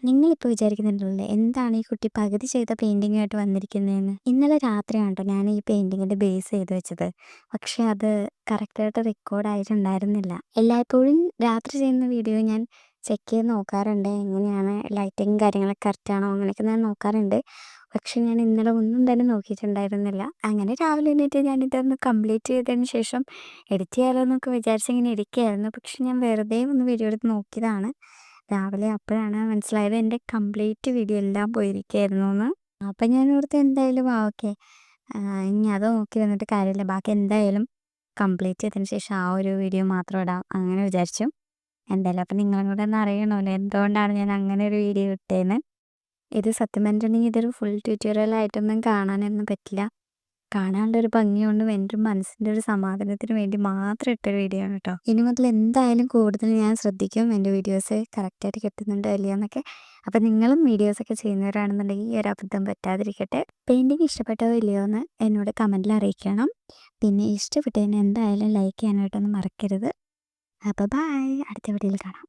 നിങ്ങളിപ്പോൾ വിചാരിക്കുന്നുണ്ടല്ലേ എന്താണ് ഈ കുട്ടി പകുതി ചെയ്ത പെയിൻറ്റിങ്ങായിട്ട് വന്നിരിക്കുന്നതെന്ന്? ഇന്നലെ രാത്രിയാണ് ട്ടോ ഞാൻ ഈ പെയിൻറ്റിങ്ങിൻ്റെ ബേസ് ചെയ്ത് വെച്ചത്. പക്ഷേ അത് കറക്റ്റായിട്ട് റെക്കോർഡ് ആയിട്ടുണ്ടായിരുന്നില്ല. എല്ലായ്പ്പോഴും രാത്രി ചെയ്യുന്ന വീഡിയോ ഞാൻ ചെക്ക് ചെയ്ത് നോക്കാറുണ്ട്. എങ്ങനെയാണ് ലൈറ്റിങ് കാര്യങ്ങളൊക്കെ കറക്റ്റാണോ അങ്ങനെയൊക്കെ ഞാൻ നോക്കാറുണ്ട്. പക്ഷേ ഞാൻ ഇന്നലെ ഒന്നും തന്നെ നോക്കിയിട്ടുണ്ടായിരുന്നില്ല. അങ്ങനെ രാവിലെ എണീറ്റ് ഞാനിതൊന്ന് കംപ്ലീറ്റ് ചെയ്തതിന് ശേഷം എഡിറ്റ് ചെയ്യാലോ എന്നൊക്കെ വിചാരിച്ചിങ്ങനെ ഇരിക്കുകയായിരുന്നു. പക്ഷേ ഞാൻ വെറുതെ ഒന്ന് വീഡിയോ എടുത്ത് നോക്കിയതാണ്. രാവിലെ അപ്പോഴാണ് മനസ്സിലായത് എൻ്റെ കംപ്ലീറ്റ് വീഡിയോ എല്ലാം പോയിരിക്കുകയായിരുന്നുവെന്ന്. അപ്പം ഞാൻ ഓർത്ത് എന്തായാലും ഓക്കെ, ഇനി അത് നോക്കി നിന്നിട്ട് കാര്യമില്ല. ബാക്കി എന്തായാലും കംപ്ലീറ്റ് ചെയ്തതിന് ശേഷം ആ ഒരു വീഡിയോ മാത്രം ഇടാം അങ്ങനെ വിചാരിച്ചു. എന്തായാലും അപ്പം നിങ്ങളും കൂടെ ഒന്ന് അറിയണമല്ലോ എന്തുകൊണ്ടാണ് ഞാൻ അങ്ങനെ ഒരു വീഡിയോ ഇട്ടതെന്ന്. ഇത് സത്യം പറഞ്ഞിട്ടുണ്ടെങ്കിൽ ഇതൊരു ഫുൾ ട്യൂട്ടോറിയൽ ആയിട്ടൊന്നും കാണാനൊന്നും പറ്റില്ല. കാണാനുള്ള ഒരു ഭംഗി കൊണ്ടും എൻ്റെ ഒരു മനസ്സിൻ്റെ ഒരു സമാധാനത്തിന് വേണ്ടി മാത്രം ഇട്ടൊരു വീഡിയോ ആണ് കേട്ടോ. ഇനി മുതൽ എന്തായാലും കൂടുതൽ ഞാൻ ശ്രദ്ധിക്കും എൻ്റെ വീഡിയോസ് കറക്റ്റായിട്ട് കിട്ടുന്നുണ്ടോ ഇല്ലയോ എന്നൊക്കെ. അപ്പം നിങ്ങളും വീഡിയോസൊക്കെ ചെയ്യുന്നവരാണെന്നുണ്ടെങ്കിൽ ഈ ഒരു അബദ്ധം പറ്റാതിരിക്കട്ടെ. പെയിൻറ്റിങ് ഇഷ്ടപ്പെട്ടോ ഇല്ലയോ എന്ന് എന്നോട് കമൻറ്റിൽ അറിയിക്കണം. പിന്നെ ഇഷ്ടപ്പെട്ടതിന് എന്തായാലും ലൈക്ക് ചെയ്യാനായിട്ടൊന്നും മറക്കരുത്. അപ്പോൾ ബൈ, അടുത്ത വീഡിയോയിൽ കാണാം.